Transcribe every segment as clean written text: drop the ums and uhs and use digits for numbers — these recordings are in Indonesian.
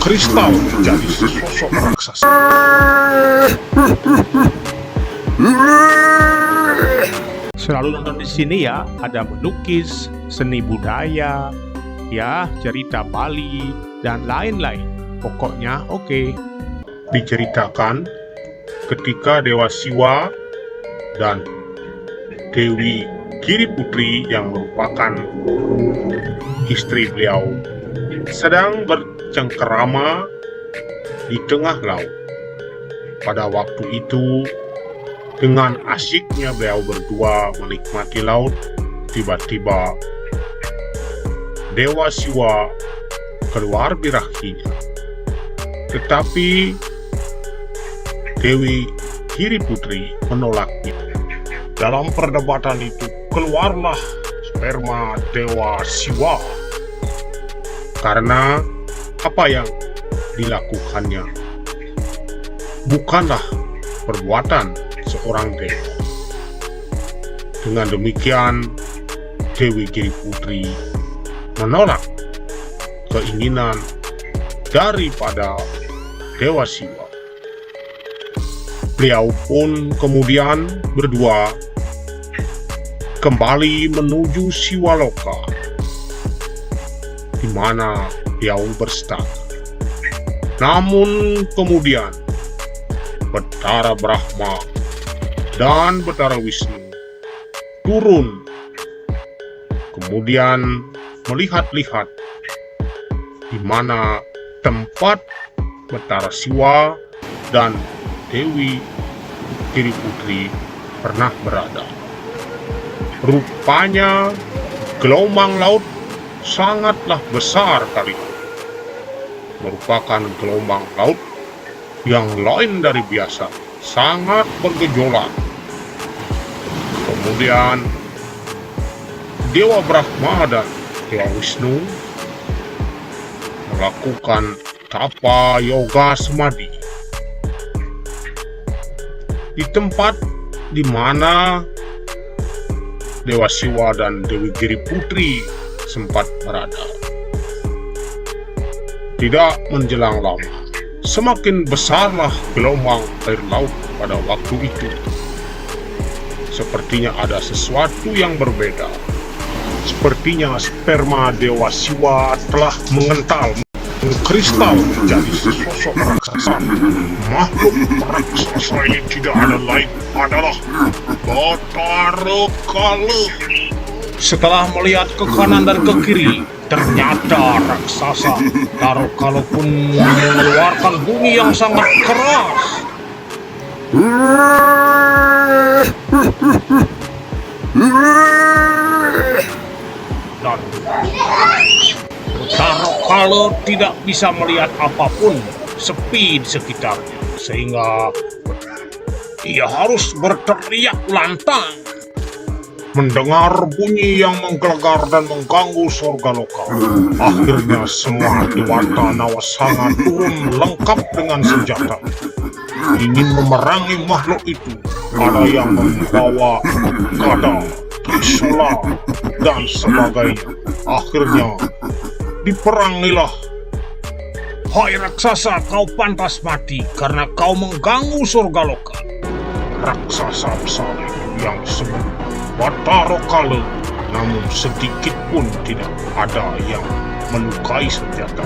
kristal menjadi sesosok raksasa. Selalu nonton di sini ya, ada melukis, seni budaya, ya, cerita Bali, dan lain-lain. Pokoknya oke. Diceritakan ketika Dewa Siwa dan Dewi Giriputri yang merupakan istri beliau sedang bercengkerama di tengah laut. Pada waktu itu, dengan asyiknya beliau berdua menikmati laut, tiba-tiba Dewa Siwa keluar birahinya. Tetapi Dewi Giriputri menolaknya. Dalam perdebatan itu keluarlah sperma Dewa Siwa. Karena apa yang dilakukannya bukanlah perbuatan seorang dewa. Dengan demikian, Dewi Giriputri menolak keinginan daripada Dewa Siwa. Beliau pun kemudian berdua kembali menuju Siwaloka, di mana beliau berstaka. Namun kemudian Betara Brahma dan Betara Wisnu turun, kemudian melihat-lihat di mana tempat Betara Siwa dan Dewi Giriputri pernah berada. Rupanya gelombang laut sangatlah besar kali ini. Merupakan gelombang laut yang lain dari biasa, sangat bergejolak. Kemudian Dewa Brahma dan Dewa Wisnu melakukan tapa yoga samadhi di tempat di mana Dewa Siwa dan Dewi Giriputri sempat berada. Tidak menjelang lama, semakin besarlah gelombang air laut pada waktu itu. Sepertinya ada sesuatu yang berbeda. Sepertinya sperma Dewa Siwa telah mengental kristal menjadi sesosok raksasa. Makhluk raksasa ini tidak ada lain adalah Betara Kala. Setelah melihat ke kanan dan ke kiri, ternyata raksasa Betara Kala pun mengeluarkan bunyi yang sangat keras. Dan Betara Kala tidak bisa melihat apapun, sepi di sekitarnya, sehingga ia harus berteriak lantang. Mendengar bunyi yang menggelegar dan mengganggu surga loka, akhirnya semua dewata Nawasanga turun lengkap dengan senjata, ingin memerangi makhluk itu. Ada yang membawa gada, trisula, dan sebagainya. Akhirnya diperangilah. Hai raksasa, kau pantas mati karena kau mengganggu surga loka. Raksasa besar yang disebut Betara Kala, namun sedikit pun tidak ada yang melukai senjata.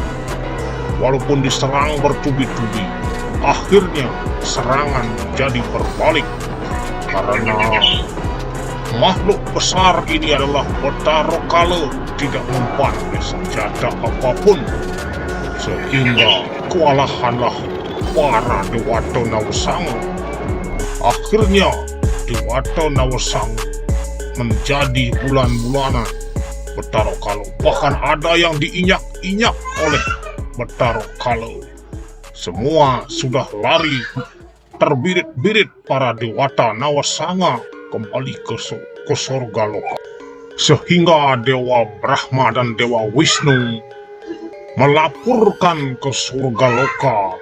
Walaupun diserang bertubi-tubi, akhirnya serangan jadi berbalik karena makhluk besar ini adalah Betara Kala tidak mempunyai senjata apapun, sehingga kewalahanlah para dewata Nawasanga. Akhirnya dewata Nawasanga menjadi bulan-bulanan Betara Kala. Bahkan ada yang diinjak-injak oleh Betara Kala. Semua sudah lari terbirit-birit para dewata Nawasanga kembali ke surga loka. Sehingga Dewa Brahma dan Dewa Wisnu melaporkan ke surga loka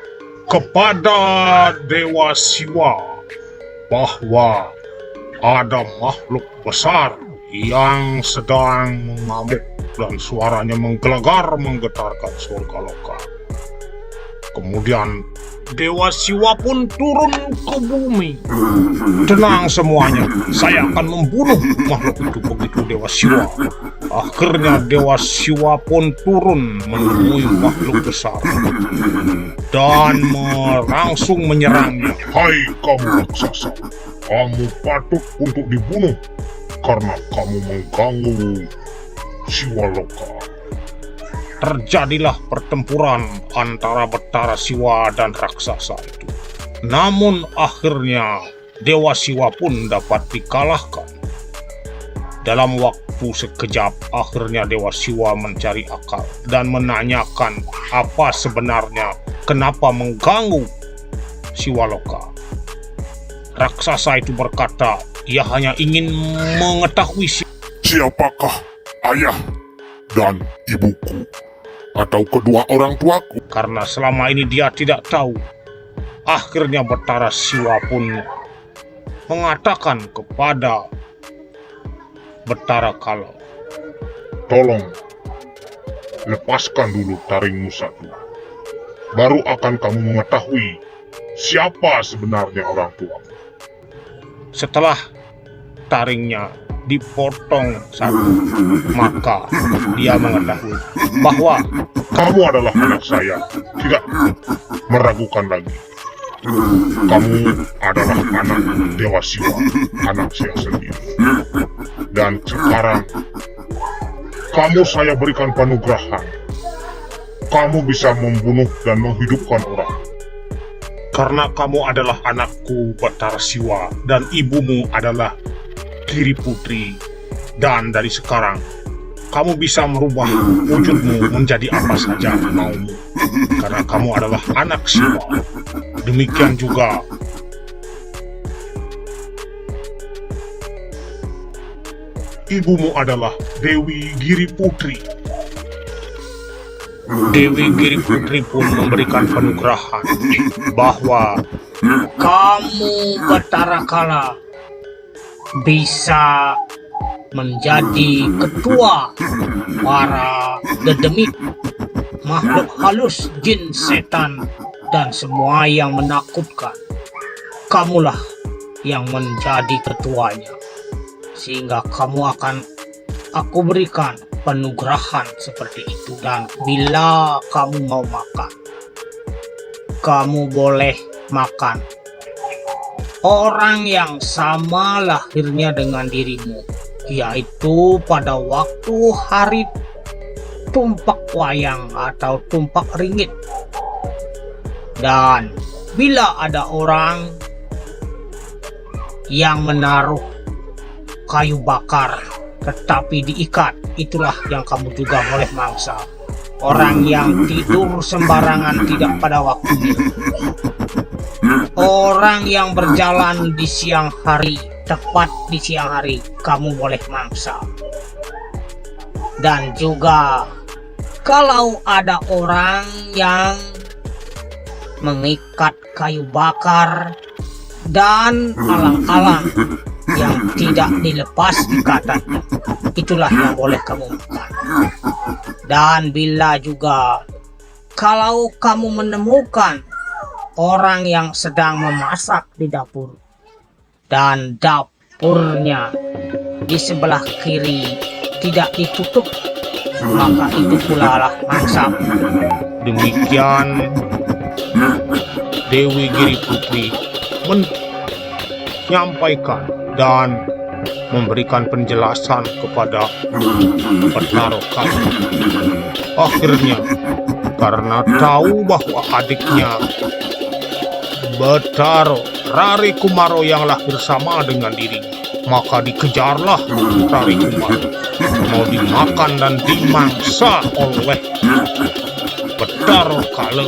kepada Dewa Siwa bahwa ada makhluk besar yang sedang mengamuk dan suaranya menggelegar menggetarkan surga loka. Kemudian Dewa Siwa pun turun ke bumi. Tenang semuanya, saya akan membunuh makhluk itu, begitu Dewa Siwa. Akhirnya Dewa Siwa pun turun menemui makhluk besar dan langsung menyerangnya. Hai kamu raksasa, kamu patut untuk dibunuh karena kamu mengganggu Siwaloka. Terjadilah pertempuran antara Betara Siwa dan raksasa itu. Namun akhirnya Dewa Siwa pun dapat dikalahkan. Dalam waktu sekejap, akhirnya Dewa Siwa mencari akal dan menanyakan apa sebenarnya kenapa mengganggu Siwaloka. Raksasa itu berkata, ia hanya ingin mengetahui siapakah ayah dan ibuku, atau kedua orang tuaku. Karena selama ini dia tidak tahu. Akhirnya Betara Siwa pun mengatakan kepada Betara Kala, tolong lepaskan dulu taringmu satu, baru akan kamu mengetahui siapa sebenarnya orang tuamu. Setelah taringnya dipotong satu, maka dia mengetahui bahwa kamu adalah anak saya. Tidak meragukan lagi. Kamu adalah anak Dewa Siwa, anak saya sendiri. Dan sekarang kamu saya berikan panugrahan. Kamu bisa membunuh dan menghidupkan orang. Karena kamu adalah anakku Betara Siwa dan ibumu adalah Giri Putri, dan dari sekarang kamu bisa merubah wujudmu menjadi apa saja maumu, karena kamu adalah anak Siwa. Demikian juga ibumu adalah Dewi Giri Putri. Dewi Giri Putri pun memberikan panugrahan bahwa kamu Betara Kala bisa menjadi ketua para dedemit, makhluk halus, jin, setan, dan semua yang menakutkan. Kamulah yang menjadi ketuanya, sehingga kamu akan aku berikan panugrahan seperti itu. Dan bila kamu mau makan, kamu boleh makan orang yang sama lahirnya dengan dirimu, yaitu pada waktu hari tumpak wayang atau tumpak ringgit. Dan bila ada orang yang menaruh kayu bakar tetapi diikat, itulah yang kamu juga boleh mangsa. Orang yang tidur sembarangan tidak pada waktunya, orang yang berjalan di siang hari, tepat di siang hari, kamu boleh mangsa. Dan juga kalau ada orang yang mengikat kayu bakar dan alang-alang yang tidak dilepas ikatannya, itulah yang boleh kamu makan. Dan bila juga kalau kamu menemukan orang yang sedang memasak di dapur dan dapurnya di sebelah kiri tidak ditutup, maka itu pula lah mangsa. demikian Dewi Giri Putri menyampaikan dan memberikan penjelasan kepada Betara Kala. Akhirnya, karena tahu bahwa adiknya Betara Rari Kumaro yang lahir sama dengan dirinya, maka dikejarlah Rari Kumaro, mau dimakan dan dimangsa oleh Betara Kala.